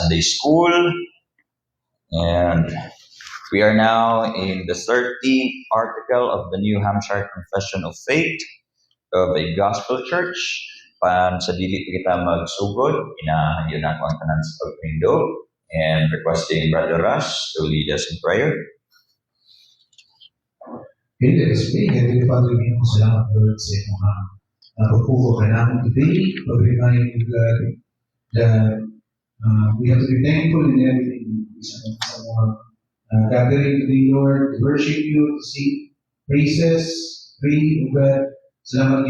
Sunday School. And we are now in the 13th article of the New Hampshire Confession of Faith of a Gospel Church. Pan sa dili pa kita magsugod, inahanyo na ako ang tanan sa pagpindo and requesting Brother Rush to lead us in prayer. Okay, let us pray. Heavenly Father, we know salamat Lord sa iyong pagpupo ka namin today. Pag-remind you God that we have to be thankful in everything. Sa gathering today, Lord, to worship you, to sing praises, pray, O God. Salamat,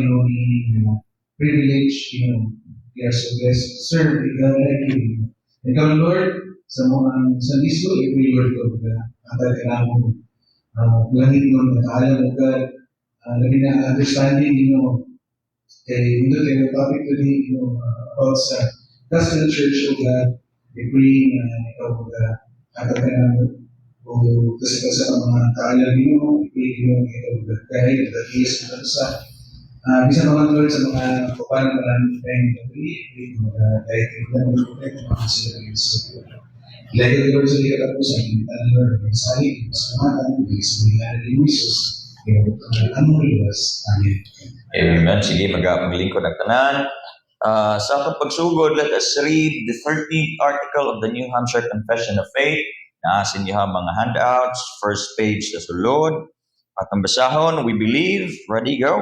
privilege, we are so blessed to serve God like you. And God, Lord, sa mga Sunday School, I pray, Lord, atay ka namin langit ng nakahalang mo, God, labi na understanding, kay ito tayo topic today, about sa Gospel Church, O God, I pray na ikaw, O God, atay ka namin, o kasi sa mga kaalam mo, I pray ikaw, O God, kahit yes na sa bisa naman Lord sa mga kapanan maraming tayong gagawin, kahit ikaw na mag-protect ang mga sila ng Israel. Ilagay ko Lord sa likat po sa hinitan Lord, magsali, masamatan, magsalihan ng Jesus, ang muriwas. Amen. Amen. Sige, maglingkod ang tanan. Sa atong pagsugod, let us read the 13th article of the New Hampshire Confession of Faith. Naasin niyo mga handouts, first page sa sulod. At ang basahon, we believe, ready, go.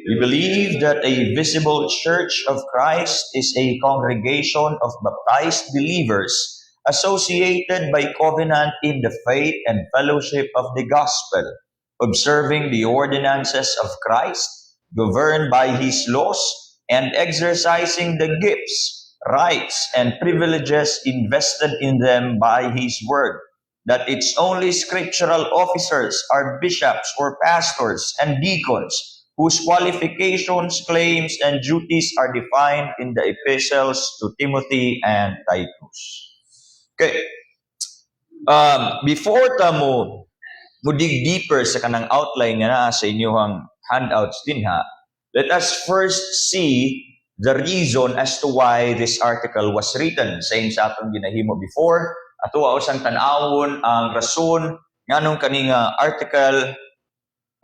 We believe that a visible church of Christ is a congregation of baptized believers associated by covenant in the faith and fellowship of the gospel, observing the ordinances of Christ, governed by his laws, and exercising the gifts, rights, and privileges invested in them by his word, that its only scriptural officers are bishops or pastors and deacons, whose qualifications, claims, and duties are defined in the epistles to Timothy and Titus. Okay. Before mo dig deeper sa kanang outline nga na sa inyong handouts din let us first see the reason as to why this article was written. Same sa atong ginahimo before. Ato usang tan-awon ang rason nganong kaning article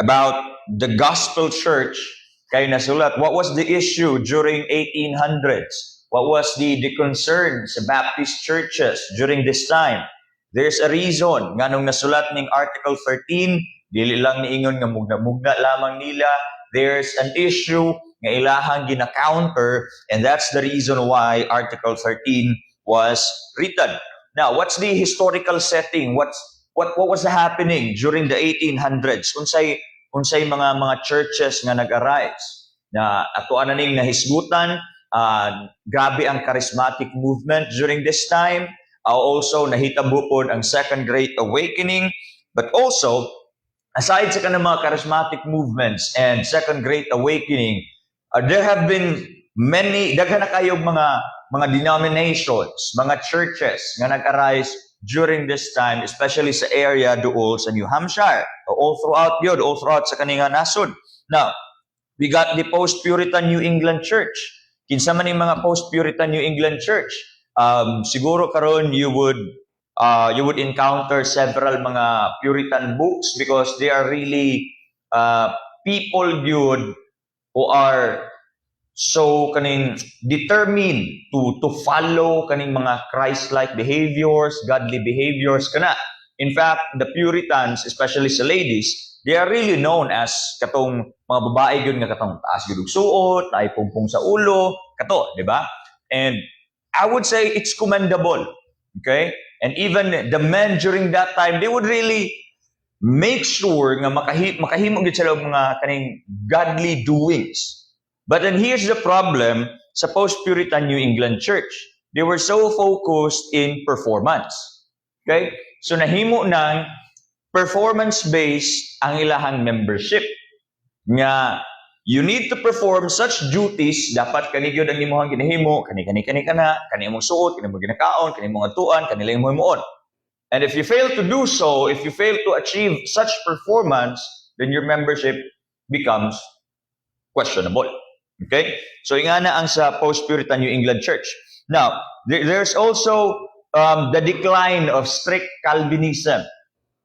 about the gospel church kay nasulat. What was the issue during 1800s? What was the concern sa Baptist churches during this time? There's a reason nganong nasulat ning Article 13, dili lang niingon nga mugna lamang nila. There's an issue nga ilahang gina-counter, and that's the reason why Article 13 was written. Now, what's the historical setting? What was happening during the 1800s? Unsay mga churches nga nag-arise na ato ning nahisgutan. Grabe ang charismatic movement during this time. Also nahitabo pod ang Second Great Awakening, but also aside sa kanang mga charismatic movements and Second Great Awakening, there have been daghan na kayo mga denominations, mga churches nga nag-arise during this time, especially sa area dool sa New Hampshire, all throughout sa kaninga nasod. Now, we got the post-Puritan New England Church. Kinsa man yung mga post-Puritan New England Church? Siguro karon you would encounter several mga Puritan books because they are really people yun who are so kaning determined to follow kaning mga Christ-like behaviors, godly behaviors kana. In fact, the Puritans, especially sa ladies, they are really known as katong mga babae gyud nga katong taas gyud og suot, ay pungpong sa ulo, kato, di ba? And I would say it's commendable. Okay? And even the men during that time, they would really make sure nga makahimo gyud sila og mga kaning godly doings. But then here's the problem sa post-Puritan New England Church. They were so focused in performance. Okay? So nahimo ng performance-based ang ilahang membership. Nga, you need to perform such duties, dapat kanigyod ang imuhang ginahimo, kani imong suot, kani imong ginakaon, kani imong atuan, kanila imong himuon. And if you fail to do so, if you fail to achieve such performance, then your membership becomes questionable. Okay? So, nga na ang sa post-Puritan New England Church. Now, there's also the decline of strict Calvinism.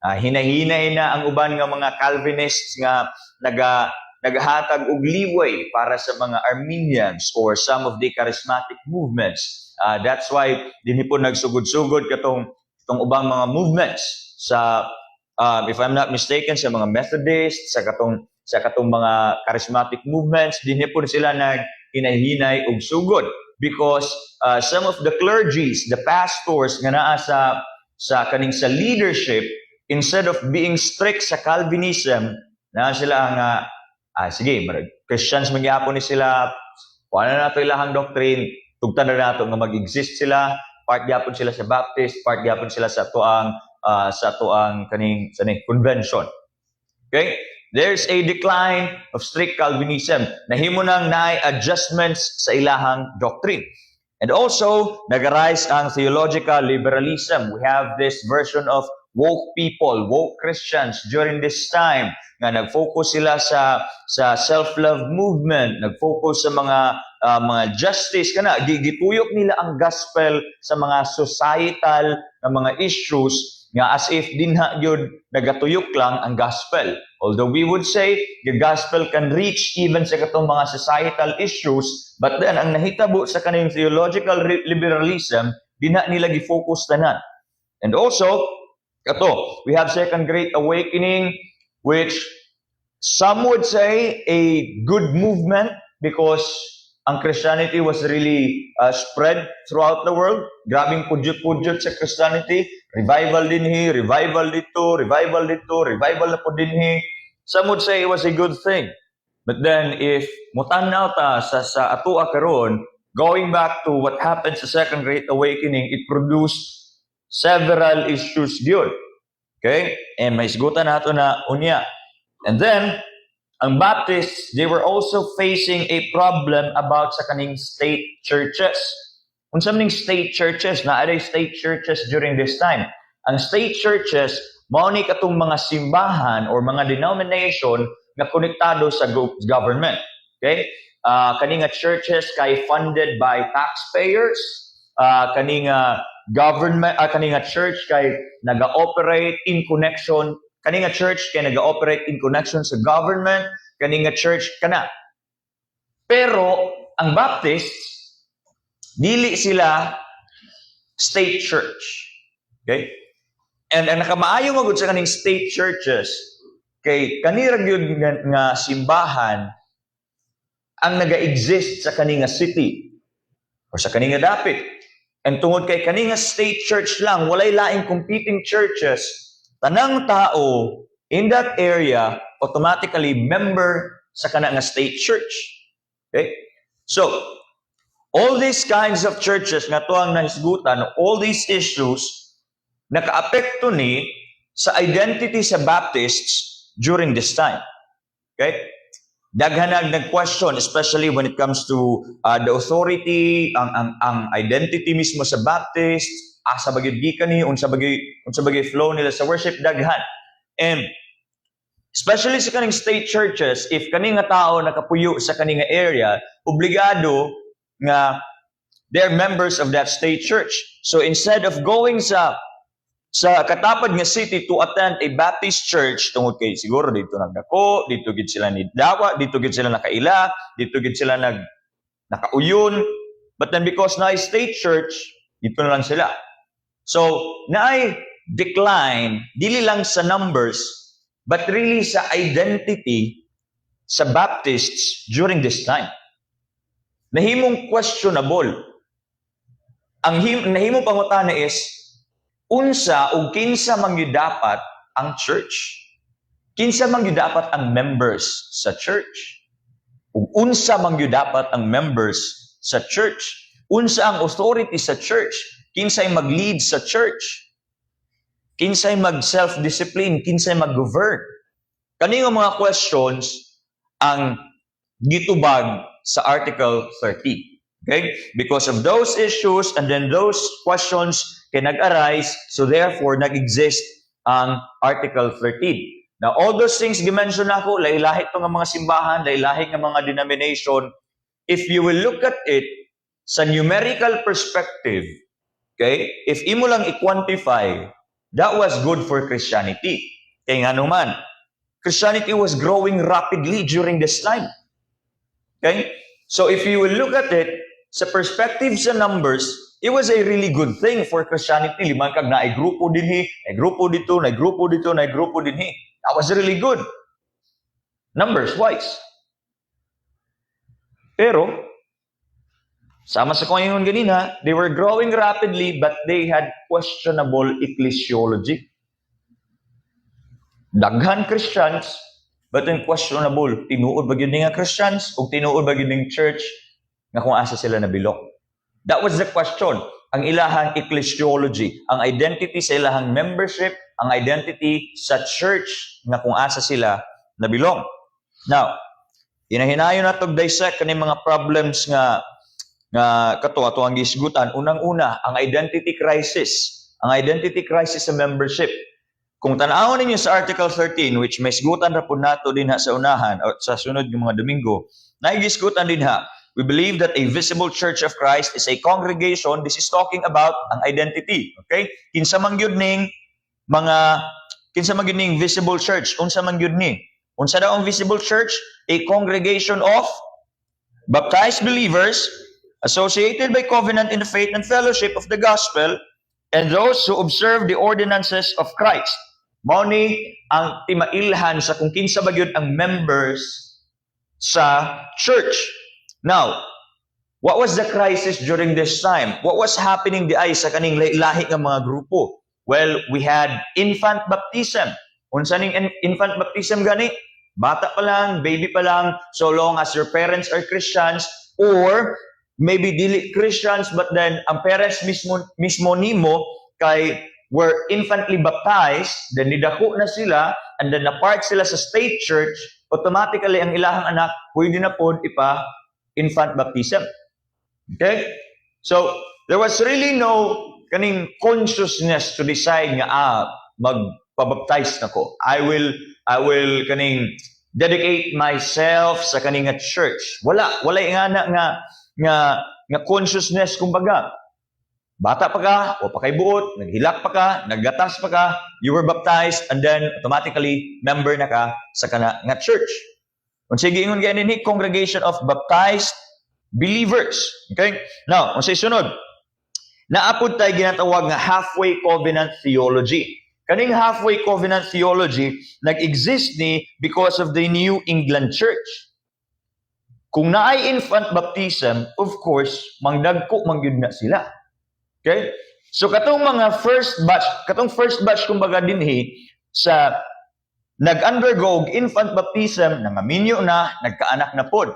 Hinahinay na ang uban nga mga Calvinists nga naghatag og liway para sa mga Arminians or some of the charismatic movements. That's why dinhi po nagsugod-sugod katong ubang mga movements sa if I'm not mistaken sa mga Methodists, sa katong mga charismatic movements, dinhi po sila hinahinay og sugod because some of the clergies, the pastors nga naa sa leadership, instead of being strict sa Calvinism, na sila nga sige, Christians magyapon ni sila, kuha na nato ilahang doctrine, tugtan na nato nga mag-exist sila, part gyapon sila sa Baptist, part gyapon sila sa tuang kaning convention. Okay? There's a decline of strict Calvinism. Nahimo nang naay adjustments sa ilahang doctrine. And also, nag-arise ang theological liberalism. We have this version of woke people, woke Christians during this time nga nag-focus sila sa self-love movement, nag-focus sa mga justice kana gituyok nila ang gospel sa mga societal na mga issues nga as if dinha gyud nagatuyok lang ang gospel. Although we would say the gospel can reach even sa katong mga societal issues, but then ang nahitabo sa kaning theological liberalism dinha nila gi-focus tanan. And also we have Second Great Awakening, which some would say a good movement because ang Christianity was really spread throughout the world. Grabing pudyot-pudyot sa Christianity. Revival dinhi, revival dito, revival na po dinhi. Some would say it was a good thing. But then if mutanaw ta sa atua karon, going back to what happened sa Second Great Awakening, it produced several issues yun. Okay? And may isgutan nato na unya. And then, ang Baptists, they were also facing a problem about sa kaning state churches. Unsa maning state churches? Naaday state churches during this time. Ang state churches, mao ni katong mga simbahan or mga denomination na konektado sa government. Okay? Kaning churches kay funded by taxpayers. Kaning government, kaning church kay naga-operate in connection, kaning church kay naga-operate in connection sa government, kaning church kana. Pero ang Baptists dili sila state church. Okay? And ang nakamaayo magud sa kaning state churches kay kanira gyud nga simbahan ang naga-exist sa kaning city or sa kaning dapit. And tungod kay kaning state church lang, walay laing competing churches, tanang tao in that area automatically member sa kana nga state church. Okay? So, all these kinds of churches nga to ang nahisgutan, all these issues nakaapekto ni sa identity sa Baptists during this time. Okay? Daghanag nag-question, especially when it comes to the authority, ang identity mismo sa Baptist, asa bagay gikan ni, unsa bagay flow nila sa worship, daghan. And especially sa kaning state churches, if kaning nga tao nakapuyo sa kaning nga area, obligado nga they're members of that state church. So instead of going sa katapad nga city to attend a Baptist church, tungod kay siguro dito nagdako, dito gid sila ni dawa, dito gid sila nakaila, dito gid sila nakauyon. But then because na state church, dito na lang sila. So, naay decline, dili lang sa numbers, but really sa identity sa Baptists during this time. Nahimong questionable. Ang nahimong pangutana is, unsa o kinsa man gyud dapat ang church? Kinsa man gyud dapat ang members sa church? Ug unsa man gyud dapat ang members sa church? Unsa ang authority sa church? Kinsay mag-lead sa church? Kinsay mag-self-discipline? Kinsay mag-govern? Kani nga mga questions ang gitubag sa Article 30. Okay? Because of those issues and then those questions can nag-arise, so therefore nag-exist ang Article 13. Now, all those things gimension ako, lahi-lahi ito nga mga simbahan, lahi-lahi nga mga denomination, if you will look at it sa numerical perspective, okay, if imo lang i-quantify, that was good for Christianity. Kaya nga naman, Christianity was growing rapidly during this time. Okay? So if you will look at it, sa perspective sa numbers, it was a really good thing for Christianity. Limang kag na ay grupo dinhi, ay grupo dito, na grupo dito, na grupo dinhi. That was really good. Numbers-wise. Pero, sama sa kanyang ganina, they were growing rapidly but they had questionable ecclesiology. Daghan Christians, but then questionable. Tinuod ba yun nga Christians o tinuod ba yun church nga kung asa sila nabilok? That was the question. Ang ilahang ecclesiology, ang identity sa ilahang membership, ang identity sa church nga kung asa sila nabilong. Now, hinahinayon na to dissect kani mga problems nga kato ato ang gisgutan. Unang-una, ang identity crisis. Ang identity crisis sa membership. Kung tanawon ninyo sa Article 13, which may sigutan ra po nato din ha sa unahan o sa sunod ng mga Domingo, naigisgutan din ha, we believe that a visible church of Christ is a congregation. This is talking about ang identity. Okay? Kinsa man gyud ning visible church? Unsa man gyud ni? Unsa daw ang visible church? A congregation of baptized believers associated by covenant in the faith and fellowship of the gospel and those who observe the ordinances of Christ. Mao ni ang timailhan sa kung kinsa ba gyud ang members sa church. Now, what was the crisis during this time? What was happening di ay sa kaning lahi nga mga grupo? Well, we had infant baptism. Unsa ning infant baptism gani? Bata pa lang, baby pa lang, so long as your parents are Christians, or maybe dili Christians but then ang parents mismo nimo kay were infantly baptized, then nidako na sila, and then na-part sila sa state church, automatically ang ilahang anak pwede na pod ipa infant baptism. Okay? So, there was really no kaning consciousness to decide nga magpabaptize nako. I will kaning dedicate myself sa kaning nga church. Wala nga consciousness kumbaga. Bata pa ka, o pa kay buot, naghilak pa ka, naggatas pa ka, you were baptized, and then automatically member na ka sa kana nga church. Kung sige ingon ganin ni congregation of baptized believers. Okay? Now, kung sa sunod, naapod tayo ginatawag nga halfway covenant theology. Kaning halfway covenant theology nag-exist ni because of the New England Church. Kung naay infant baptism, of course, mangdagko mangyud na sila. Okay? So katong first batch kumbaga dinhi sa nag-undergo infant baptism, nangaminyo na, nagkaanak na pod.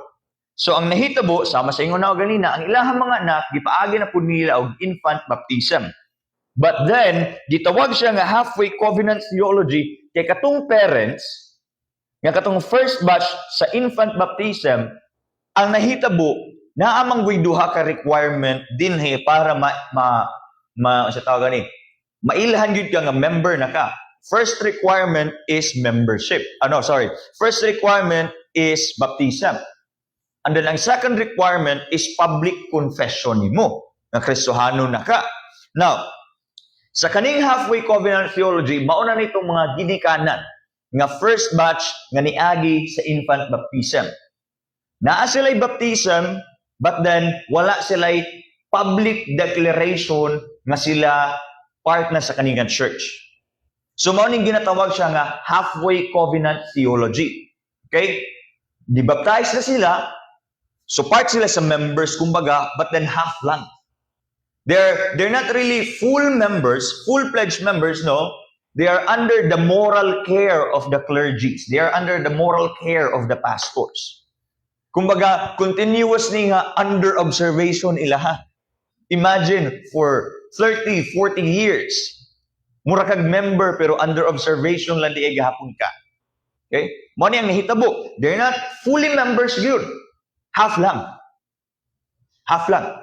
So ang nahitabo sama sa ingon na ganina, ang ilahang mga anak gipaagi na pud nila og infant baptism. But then gitawag siya nga halfway covenant theology kay katong parents nga katong first batch sa infant baptism ang nahitabo naamang duha ka requirement dinhi para sa tawag gani mailhan gyud ka nga member na ka. First requirement is membership. First requirement is baptism. And then ang second requirement is public confession nimo nga Kristohano na ka. Now, sa kaning halfway covenant theology, mauna nitong mga ginikanan nga first batch nga niagi sa infant baptism. Naa sila'y baptism, but then wala sila'y public declaration nga sila part na sa kaningang church. So mao ning ginatawag siya nga halfway covenant theology. Okay? Di-baptize na sila, so part sila sa members kumbaga, but then half lang. They're not really full members, full-fledged members, no. They are under the moral care of the clergies. They are under the moral care of the pastors. Kumbaga, continuously nga under observation ilaha. Imagine, for 30, 40 years, mura kag member pero under observation lang di gihapon ka. Okay? Mao ni ang nahitabo. They're not fully members yun. Half lang. Half lang.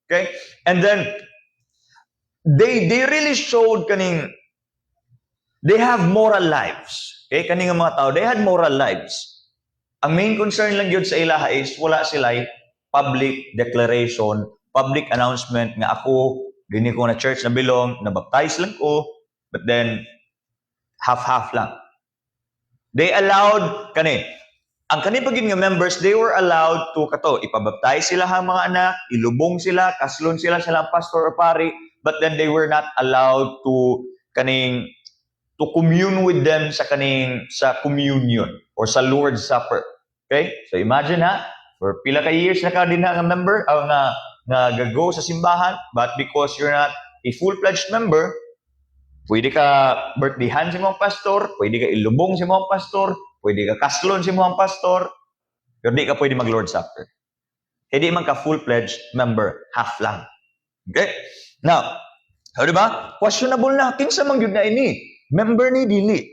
Okay? And then, they really showed kaning, they have moral lives. Okay? Kaning mga tao, they had moral lives. Ang main concern lang yun sa ilaha is wala sila'y public declaration, public announcement nga ako, gini ko na church na belong, nabaptize lang ko, but then half-half lang. They allowed, ang kani pagin nga members, they were allowed to, ipabaptize sila ang mga anak, ilubong sila, kaslon sila sa pastor or pari, but then they were not allowed to commune with them sa communion or sa Lord's Supper. Okay? So imagine for pila ka years na ka din nga member, nga gago sa simbahan, but because you're not a full-fledged member, pwede ka birthdayhan si mong pastor, pwede ka ilubong si mong pastor, pwede ka kaslon si mong pastor, pero di ka pwede mag-Lord's Supper. Hindi man ka full-fledged member, half lang. Okay? Now, diba? Questionable na, kinsa man yun na ini. Member ni dili.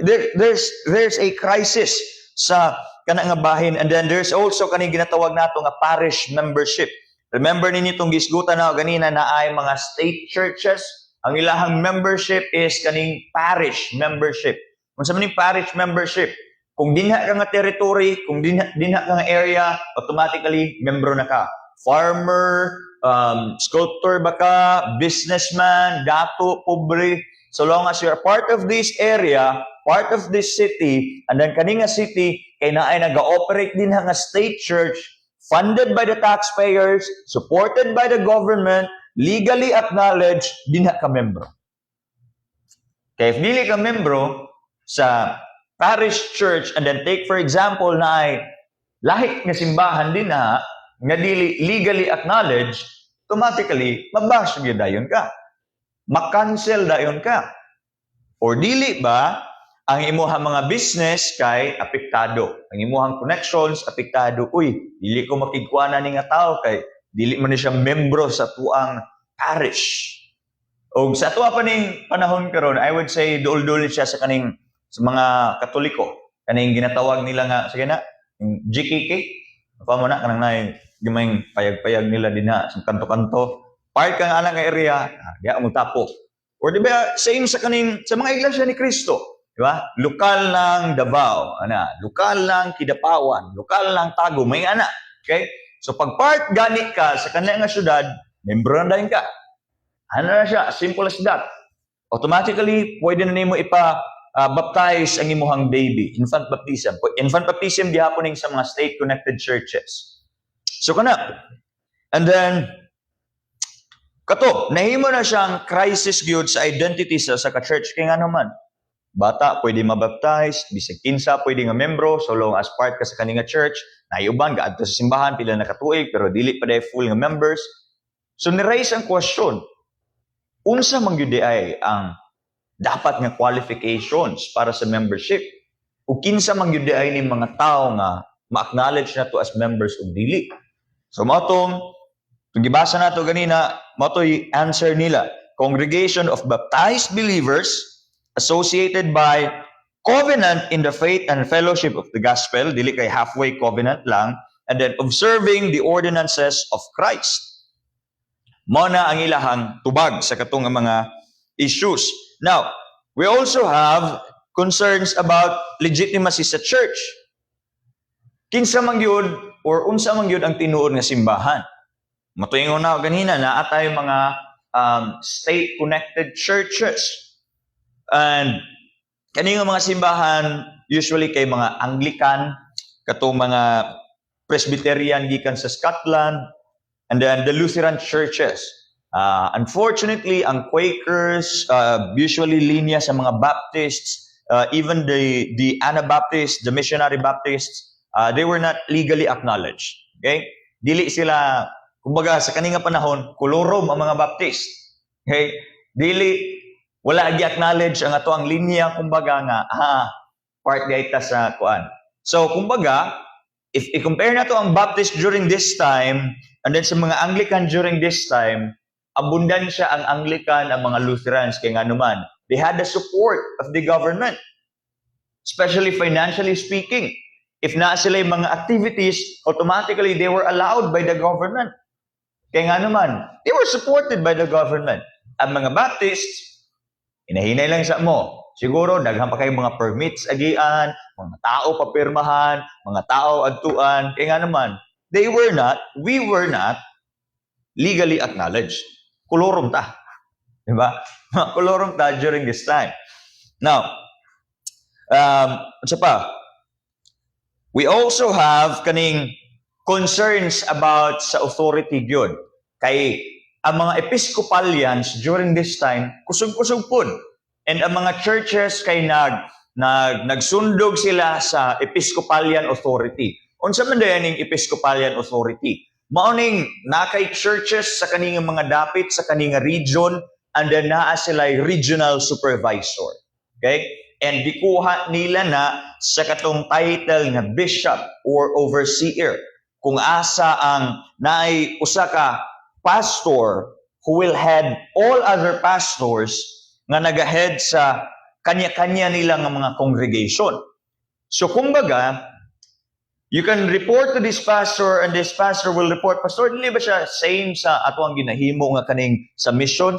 There's a crisis sa kanang nga bahin, and then there's also kaning ginatawag nato nga parish membership. Remember ninyo itong gisgutan na ganina na ay mga state churches, ang ilahang membership is kaning parish membership. Kung sa maning parish membership, kung dinha ka nga territory, kung dinha ka nga area, automatically membro na ka. Farmer, sculptor ba ka, businessman, dato, pobre, so long as you're part of this area, part of this city, and then kaninga city, kay naay nag-ooperate din nga state church, funded by the taxpayers, supported by the government, legally acknowledged, din ka membro. Kaya if dili ka membro sa parish church, and then take for example na ay lahit nga simbahan din nga dili legally acknowledged, automatically, mabash yun dayon ka. Makancel dayon ka. Or dili ba, ang imuhang mga business kay apektado. Ang imuhang connections, apektado. Uy, dili ko makigkuana ni nga tao kay dili man ni siya membro sa tuang parish. O sa tuwa pa ning panahon karon, I would say duol-duol siya sa mga Katoliko. Kaning ginatawag nila nga, sige na, GKK. Pa mo na, kanang na yung payag-payag nila din na sa kanto-kanto. Part ka nga nga area, diya mo tapo. Or di ba, same sa mga iglesia ni Cristo. Di ba? Lokal ng Davao, lokal ng Kidapawan, lokal ng Tago, may Okay? So pag part gani ka sa kanila nga syudad, membro na dahil ka. Ano na siya? Simple as that. Automatically, pwede na nimo baptize ang imuhang baby. Infant baptism. Infant baptism di happening sa mga state-connected churches. So kana. And then, nahimo na siyang crisis gyud sa identity sa ka-church. Kaya nga naman, bata pwede mabaptize, bisag kinsa pwede nga membro, so long as part ka sa kaninga church, nayuban, gaadto sa simbahan, pila na katuig, pero dili pa day full nga members. So ni-raise ang question, unsa man gyud ay ang dapat nga qualifications para sa membership? O kinsa man gyud ay ni mga tao nga ma-acknowledge na to as members o dili? So matong gibasa nato ganina, matoy answer nila. Congregation of baptized believers associated by covenant in the faith and fellowship of the gospel, dili kay halfway covenant lang, and then observing the ordinances of Christ. Mao na ang ilahang tubag sa katong mga issues. Now, we also have concerns about legitimacy sa church. Kinsa man gyud or unsa man gyud ang tinuod nga simbahan? Matuingon na ganina na atay mga state-connected churches. And kaning mga simbahan usually kay mga Anglican, katong mga Presbyterian gikan sa Scotland, and then the Lutheran churches. Unfortunately, ang Quakers usually linya sa mga Baptists, even the Anabaptists, the Missionary Baptists, they were not legally acknowledged. Okay? Dili sila, kumbaga sa kaninga panahon, kolorom ang mga Baptist. Okay? Wala gi-acknowledge ang ato ang linya, kumbaga nga, part gaita sa kuan. So, kumbaga, if i-compare na to ang Baptist during this time, and then sa mga Anglican during this time, abundansya ang Anglican, ang mga Lutherans, kaya nga naman, they had the support of the government, especially financially speaking. If na sila yung mga activities, automatically they were allowed by the government. Kaya nga naman, they were supported by the government. Ang mga Baptists, inahinay lang sa mo. Siguro, daghan pa kayo mga permits agian, mga tao papirmahan, mga tao adtuan. Kaya nga naman, we were not legally acknowledged. Kolorum ta. Diba? Kolorum ta during this time. Now, isa pa, we also have kaning concerns about sa authority gyud. Kay ang mga Episcopalians during this time, kusog-kusog pun. And ang mga churches kay nagsundog sila sa Episcopalian authority. Unsa man dayon ning Episcopalian authority? Mao ning nakay churches sa kaning mga dapit sa kaning region, and then naa sila regional supervisor. Okay? And gikuha nila na sa katong title nga bishop or overseer. Kung asa ang naay usa ka pastor who will head all other pastors nga nagahead sa kanya-kanya nila nga mga congregation. So kumbaga, you can report to this pastor and this pastor will report, Pastor, dili ba siya same sa ato ang ginahimo nga kaning sa missions?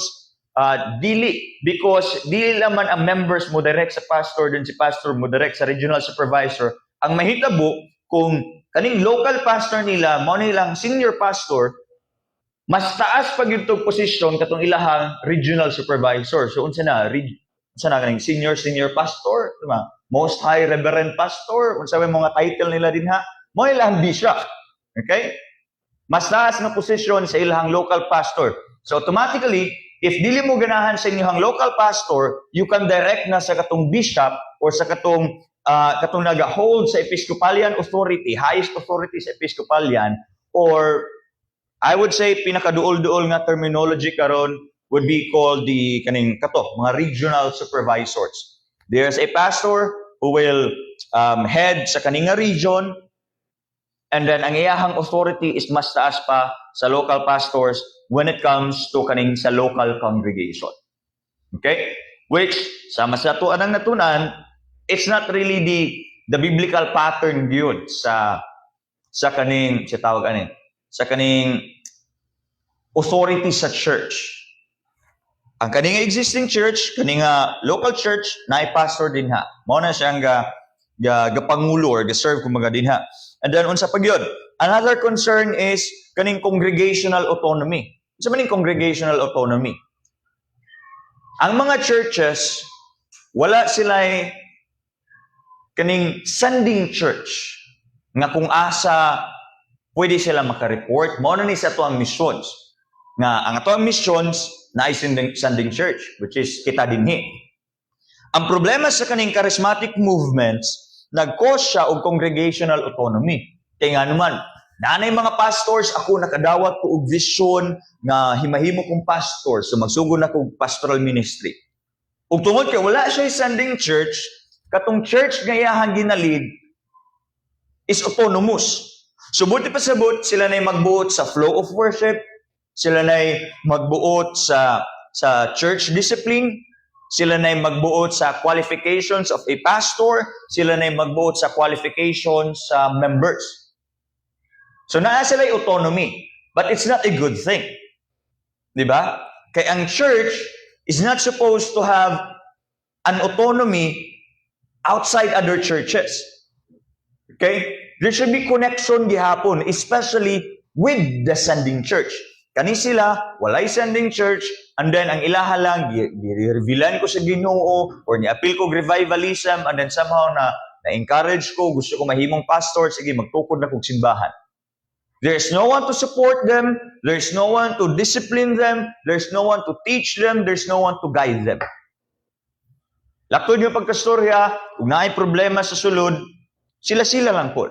Dili, because dili naman ang members mo direct sa pastor, din si pastor mo direct sa regional supervisor. Ang mahitabo, kung kaning local pastor nila, mo nilang senior pastor, mas taas pag yung posisyon katong ilahang regional supervisor. So, unsa na kaning senior pastor, diba? Most high reverend pastor, unsa may mga title nila din ha, mo ilang bishop. Okay? Mas taas na posisyon sa ilahang local pastor. So, automatically, if dili mo ganahan sa inyong local pastor, you can direct na sa katong bishop or sa katong nag-hold sa Episcopalian authority, highest authority sa Episcopalian, or I would say pinakaduol-duol nga terminology karon would be called the mga regional supervisors. There's a pastor who will head sa kaninga region, and then ang iyahang authority is mas taas pa sa local pastors when it comes to sa local congregation. Okay? Which, sama sa tuan ang natunan, it's not really the biblical pattern yun sa kaning authority sa church. Ang kaning existing church, kaning local church, naay pastor din ha. Mao na siyang gapangulo or ga-serve kumaga din ha. And then unsa pa gyud? Another concern is kaning congregational autonomy. Unsa man ning congregational autonomy? Ang mga churches wala sila kaning sending church nga kung asa pwede sila makareport. Mao na ni sa tuang missions. Nga ang atoang missions na sending church, which is kita dinhi. Ang problema sa kaning charismatic movements, nag-cause siya og congregational autonomy. Kaya nga naman, nanay mga pastors, ako nakadawat ko og vision nga himahimo kong pastor, so magsugod na kong pastoral ministry. Ug tungod kay wala siya sending church, katong church nga iyahang ginalig is autonomous. So buti pa sabot, sila na'y magbuot sa flow of worship, sila na'y magbuot sa church discipline, sila na'y magbuot sa qualifications of a pastor, sila na'y magbuot sa qualifications sa members. So naa sila'y autonomy, but it's not a good thing. Di ba? Kaya ang church is not supposed to have an autonomy outside other churches. Okay? There should be connection gihapon, especially with the sending church. Kani sila, walay sending church, and then ang ilaha lang, gi-revealan ko sa Ginoo, or ni-appeal ko revivalism, and then somehow na-encourage ko, gusto ko mahimong pastor, sige, magtukod na kong simbahan. There's no one to support them, there's no one to discipline them, there's no one to teach them, there's no one to guide them. Laktod yung pagkastorya, kung naay problema sa sulod, sila-sila lang po.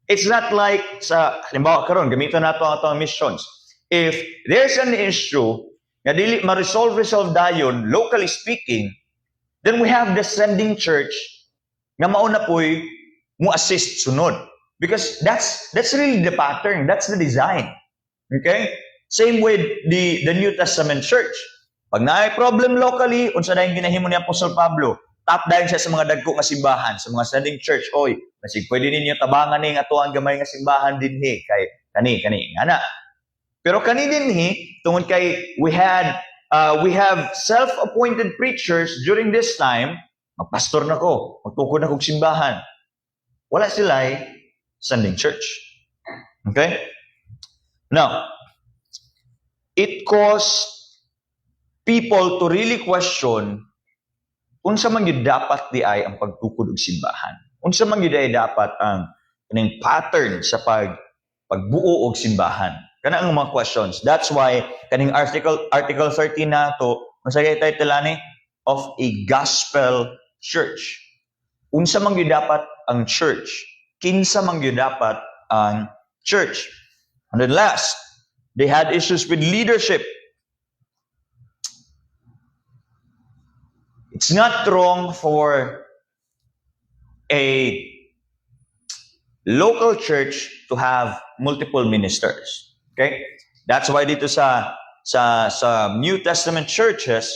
It's not like halimbawa karon gamiton nato ang atong missions. If there's an issue nga dili ma-resolve dayon, locally speaking, then we have the sending church nga mauna po'y mo assist sunod. Because that's really the pattern, that's the design. Okay? Same with the New Testament church. Pag naay problem locally, unsa na yung ginahimo ni Apostle Pablo, tap dahil siya sa mga dagko nga simbahan, sa mga sending church, oy, nasig pwede ninyo tabangan ning ato ang gamay nga simbahan dinhi kay kani ana. Pero kani dinhi tungod kay we have self-appointed preachers during this time, magpastor na ko, magtukod na kog simbahan. Wala sila sending church. Okay? Now, it caused people to really question unsa man gyud dapat di ay ang pagtukod og simbahan. Unsa man gyud ay dapat ang kaning pattern sa pagbuo og simbahan. Kana ang mga questions. That's why kaning article 13 nato masagay title ani of a gospel church. Unsa man gyud dapat ang church? Kinsa man gyud dapat ang church? And then last, they had issues with leadership. It's not wrong for a local church to have multiple ministers. Okay? That's why dito sa New Testament churches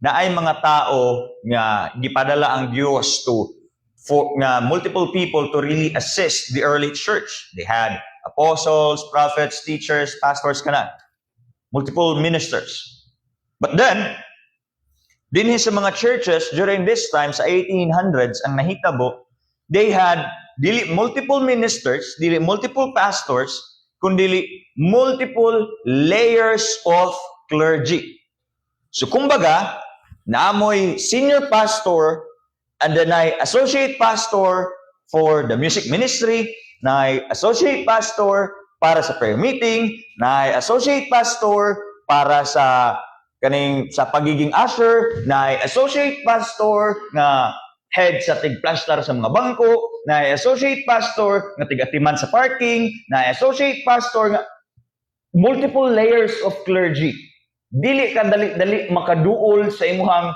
na ay mga tao nga gipadala ang Dios for multiple people to really assist the early church. They had apostles, prophets, teachers, pastors kana. Multiple ministers. But then dinhi sa mga churches during this time sa 1800s ang nahitabo, they had dili multiple ministers, dili multiple pastors, kundi multiple layers of clergy. So kumbaga, naamoy senior pastor and then ay associate pastor for the music ministry, na ay associate pastor para sa prayer meeting, na ay associate pastor para sa kaning sa pagiging usher, na ay associate pastor na head sa tigplastar sa mga bangko, na ay associate pastor na tigatiman sa parking, na ay associate pastor nga multiple layers of clergy. Dili ka dali makaduol sa imuhang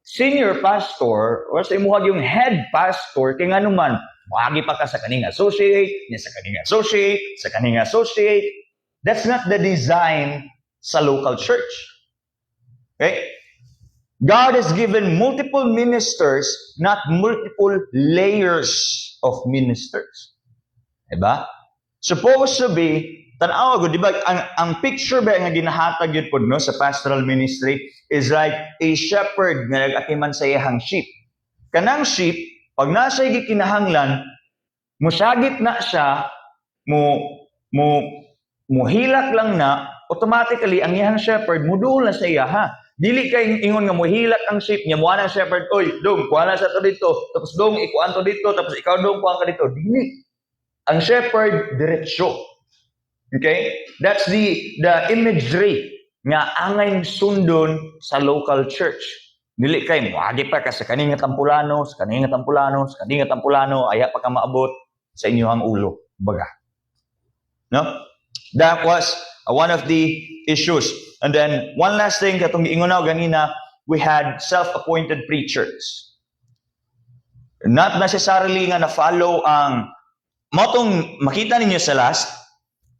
senior pastor o sa imuhang yung head pastor kay nganuman maagi pa ka sa kaning associate, nya sa kaning associate, sa kaning associate. That's not the design sa local church. Okay? God has given multiple ministers, not multiple layers of ministers. Diba? Supposed to be, tanaw ko, diba, ang picture ba nga ginahatag yun po no, sa pastoral ministry is like a shepherd nga nag-atiman sa iyang sheep. Kanang sheep, pag nasa gikinahanglan, musagit na siya, muhilak lang na, automatically, ang iyang shepherd, muduol na sa iya, ha? Dili kay ingon nga muhilak ang sheep niya, muha ng shepherd, oy, dong, kuha na sa to dito, tapos dong, ikuan to dito, tapos ikaw dong, kuha ka dito. Dili. Ang shepherd, diretsyo. Okay? That's the imagery nga angay sundon sa local church. Dili kay muagi pa ka sa kaning tampulano, sa kaning tampulano, sa kaning tampulano, aya pa ka maabot sa inyong ulo. Baga. No? That was one of the issues. And then, one last thing, katong giingon na ganina, we had self-appointed preachers. Not necessarily nga na-follow ang motong makita ninyo sa last,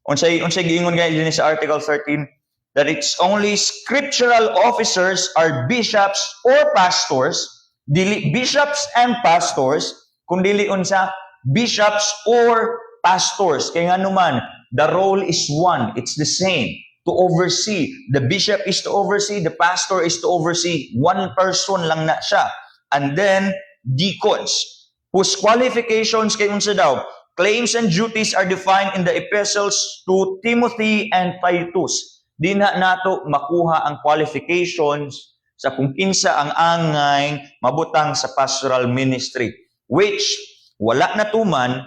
unsay giingon nga din sa Article 13, that it's only scriptural officers or bishops or pastors, dili bishops and pastors, kung dili unsa bishops or pastors. Kaya nga naman, the role is one, it's the same. To oversee. The bishop is to oversee, the pastor is to oversee. One person lang na siya. And then, deacons, whose qualifications kay unsa daw, claims and duties are defined in the epistles to Timothy and Titus. Di na nato makuha ang qualifications sa kung kinsa ang angay mabutang sa pastoral ministry, which wala na tuman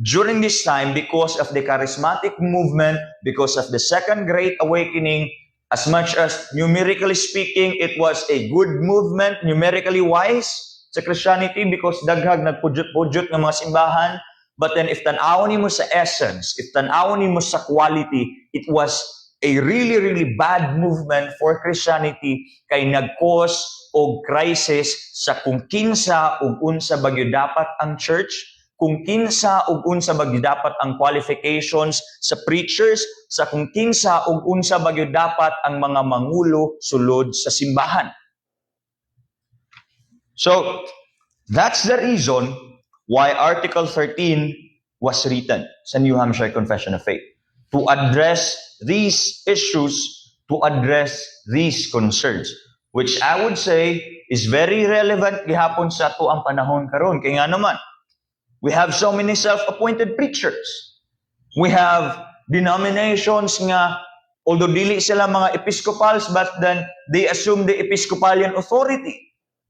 during this time because of the charismatic movement, because of the Second Great Awakening. As much as numerically speaking, it was a good movement, numerically wise sa Christianity because daghag nagpudyot-pudyot ng mga simbahan. But then if tan-awon nimo sa essence, if tan-awon nimo sa quality, it was a really, really bad movement for Christianity kay nag-cause og crisis sa kung kinsa ug unsa bagyo dapat ang church, kung kinsa ug unsa bagyo dapat ang qualifications sa preachers, sa kung kinsa ug unsa bagyo dapat ang mga mangulo sulod sa simbahan. So, that's the reason why Article 13 was written sa New Hampshire Confession of Faith. To address these issues, to address these concerns, which I would say is very relevant gihapon sa ato ang panahon karon. Kaya nga naman, we have so many self-appointed preachers. We have denominations nga Although dili sila mga episcopals, but then they assume the Episcopalian authority.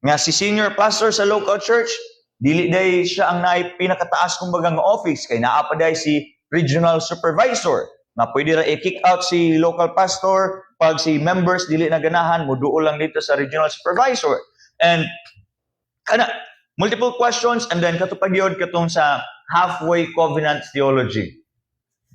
Nga si senior pastor sa local church, dili day siya ang naay pinakataas kumbaga nga office, kay naa pa day si regional supervisor, na pwede ra i-kick out si local pastor pag si members dili na ganahan, muduo lang dito sa regional supervisor. And kana multiple questions, and then katupag yun katong sa halfway covenant theology.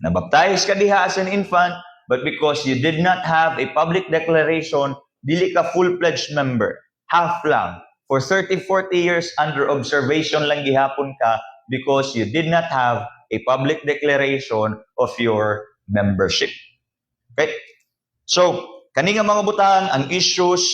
Nabaptize ka diha as an infant, but because you did not have a public declaration, dili ka full-fledged member. Half lang. For 30, 40 years, under observation lang gihapon ka because you did not have a public declaration of your membership. Okay? So, kani nga mga butang, ang issues,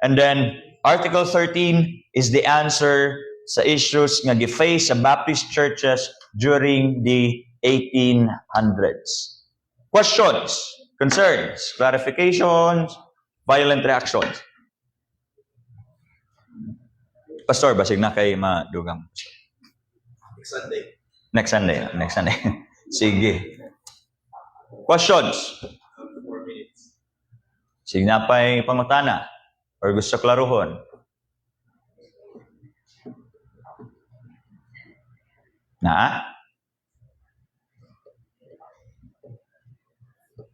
and then Article 13 is the answer sa issues nga gi-face sa Baptist churches during the 1800s. Questions, concerns, clarifications, violent reactions. Pastor, basig na kay madugang. Next Sunday. Sige. Questions? Sige na pa'y pangutana or gusto klaruhon? Na?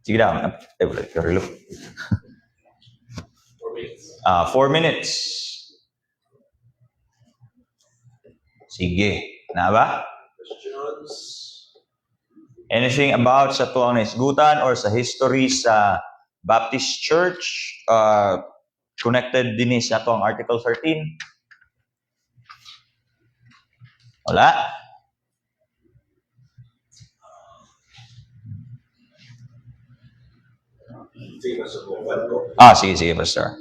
Sige daw. Wala ka relo. 4 minutes. Sige. Na ba? Questions? Anything about sa tuwang naisgutan or sa history sa Baptist Church connected din sa tuwang Article 13? Wala? Sige, Pastor.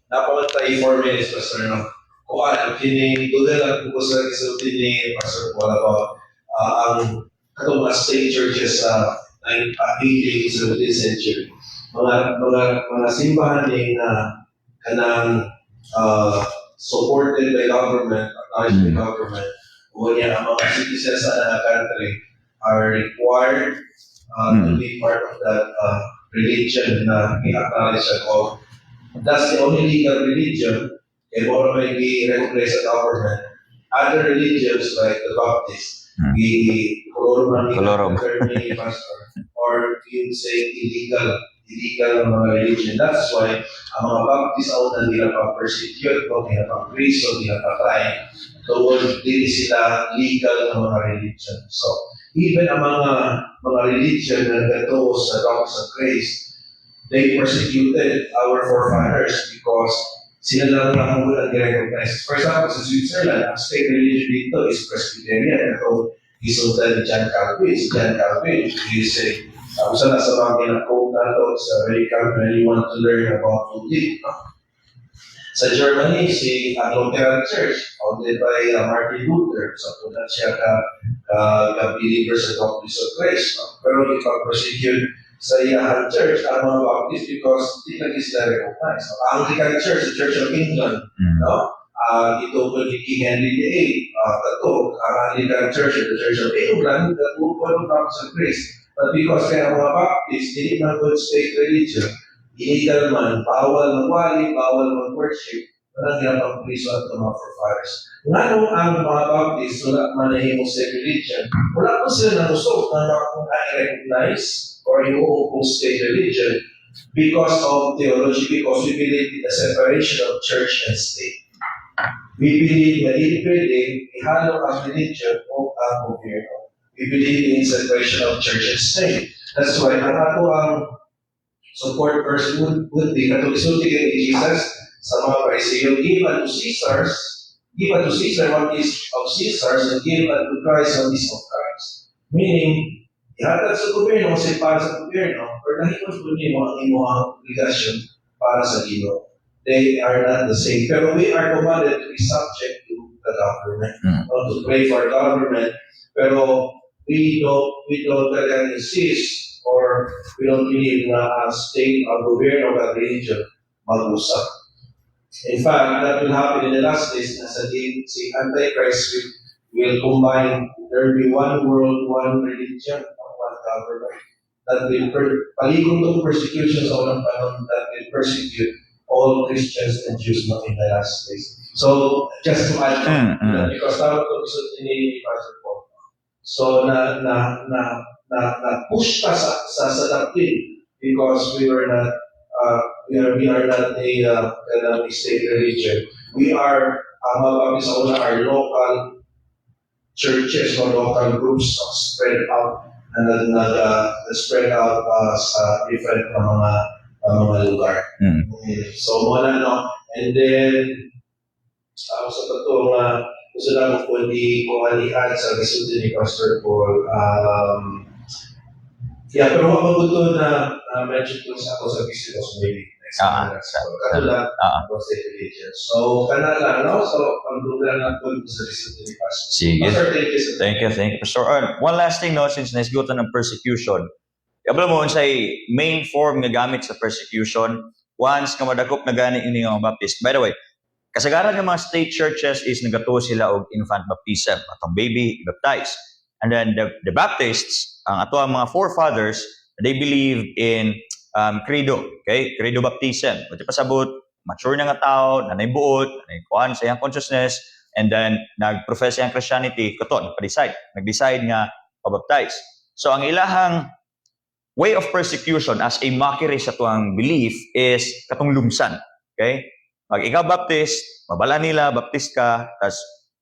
Napakatay 4 minutes, Pastor, no? Kung ano, duda lang po sa isulti ni Pastor Paul about ang katong state churches sa 18th, 17th century. Mga simbahan din na kanang supported by government, acknowledged by government, o niya ang mga citizens sa country are required to be part of that religion na i-acknowledge ako. That's the only legal religion, and more may be recognized as government. Other religions like the Baptist, the Kolorom. or you say illegal mga religion. That's why ang mga Baptist out na nila pa-persecute, o nila pa-prison, nila pa-try, toward dili sila legal na mga religion. So, even ang mga religion na gato sa doctrines of grace, they persecuted our forefathers because sila lang ang walang i-recognize. For example, sa Switzerland, ang state religion dito is Presbyterian. Ito, isultan ni John Calvin. Si John Calvin, he said, sa nasa mga ginakot na ito, sa American, when you want to learn about Buddhism. Sa Germany, si Lutheran Church, founded by Martin Luther. So, punat siya ka-believer sa doctrines of grace. Pero ipag-persecute sa iyahang church, ang mga Baptist, because hindi lagi sila recognize. Ang Anglican Church, the Church of England, no? Ito po ni King Henry VIII, ang Anglican Church, the Church of England, that will follow doctrines of grace. But because kaya mga Baptist, hindi na good state religion, illegal man, bawal magwali, bawal mag-worship, parang ginapang priso at mga forefathers. Nga ang mga Baptist, wala manahimong state religion, wala po sila nanusok na kung i-recognize or yung state religion because of theology, because we believe in the separation of church and state. We believe na hindi pwede ihalo ang religion o ang gobyerno. We believe in separation of church and state. That's why ang ato ang support verse would be katong ni Jesus sa mga Pariseo, give unto Caesar what is of Caesar, and give unto Christ what is of Christ. Meaning, ihatag sa gobyerno kasi para sa gobyerno, or nahimos po niyo ang inyong obligasyon para sa Ginoo. They are not the same. Pero we are commanded to be subject to the government, or to pray for government. Pero we don't insist, or we don't believe na ang state, ang gobyerno, ang religion mag-usap. In fact, that will happen in the last days na sa din si Antichrist will combine, there will be one world, one religion, one government that will paligong ng persecution sa unang panahon that will persecute all Christians and Jews not in the last days. So, just to add that, because tawag ko gusto ni Pastor Paul. So, na push ka sa doctrine because we are not a state religion. We are our local churches or local groups spread out and spread out sa different mga lugar. So muna no, and then sa totoo nga gusto lang ko alihan sa resulta ni Pastor Paul. Pero mabuto na mention ko sa business maybe next time. Katulad ako sa religion. So kana lang no, so pagdugan na po sa resulta ni Pastor. Sige. Pastor, thank you. Thank you, Pastor. One last thing, no, since naisgutan ng persecution. Kabalo mo sa main form nga gamit sa persecution, once ka madakop na gani ini nga mga Baptist. By the way, kasagaran ng mga state churches is nagatuo sila og infant baptism, atong baby baptized. And then the Baptists, ang ato ang mga forefathers, they believe in credo, okay? Credo baptism. Pati pasabot, mature na nga tao, nanay buot, nanay kuan sa iyang consciousness, and then nag-profess ang Christianity, kato, nag-decide nga pabaptize. So ang ilahang way of persecution as a mockery sa tuang belief is katong lumsan, okay? Pag ikaw Baptist, mabala nila, Baptist ka, tas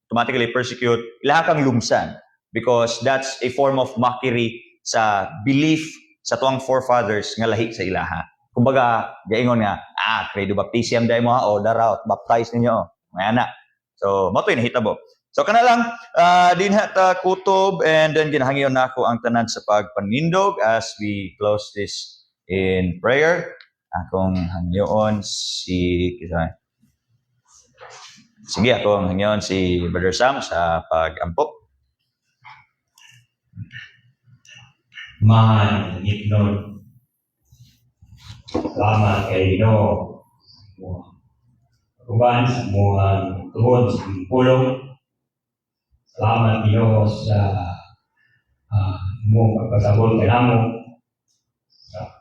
automatically persecute, ilaha kang lumsan. Because that's a form of mockery sa belief sa tuang forefathers nga lahi sa ilaha. Kumbaga, gaingon nga, credo baptism dahil mo o daraw, baptize ninyo, mga anak. So, mo ito hinahitabo. So, kana lang, din hata kutob, and then ginahangyon na ako ang tanan sa pagpanindog as we close this in prayer. Akong hangyoon sige, akong hangyoon si Brother Sam sa pag-ampo. Mahal Itlog. Salamat kay Ginoo. Kuban sa mga tungod sa pulong. Salamat Ginoo sa mong pagpasabot kanamo sa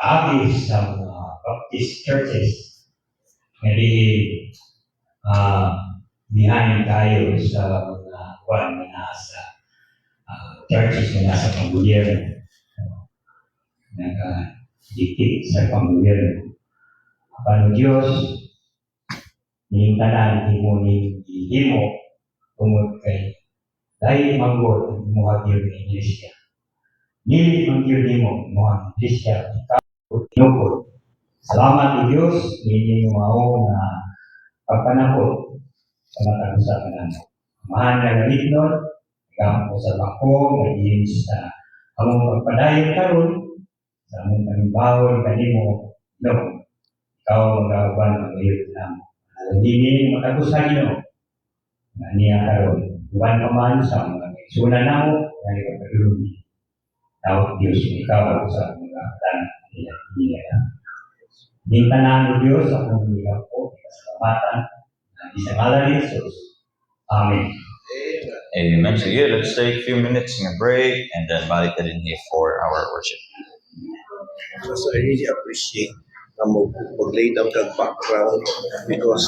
kaagis sa mga Baptist churches. Hindi behind tayo sa mga kuwan na nasa churches na nasa panggobyerno, nag-dictate sa panggobyerno. Kapag Diyos, nilintanan, himo, tungod kay dahil manggod ang mga Diyos ng Iglesia. Nilit ang Diyos mo, mga Iglesia, ikaw, tinukod. Salamat ni Diyos, hindi mo na pagpanakot sa matang sa kanamo. Mahal na Itlog, gamit ko sa bako, magiging sa among pagpadayon karon sa among panibawon kanimo, no. Ikaw mag-awan ng iyong namo. Hindi matagos sa Ginoo. Na niya karon, buwan pa man sa mga sunan namo, nga ipagdulungi. Tawag Diyos, ikaw sa mga tanan niya. Nintanan mo Diyos sa kong ikaw po, kasalamatan, na isang ngalan ni Jesus. Amen. Amen. So yeah, let's take a few minutes in a break and then balik ka din here for our worship. So I really appreciate na mag-lay down kag background because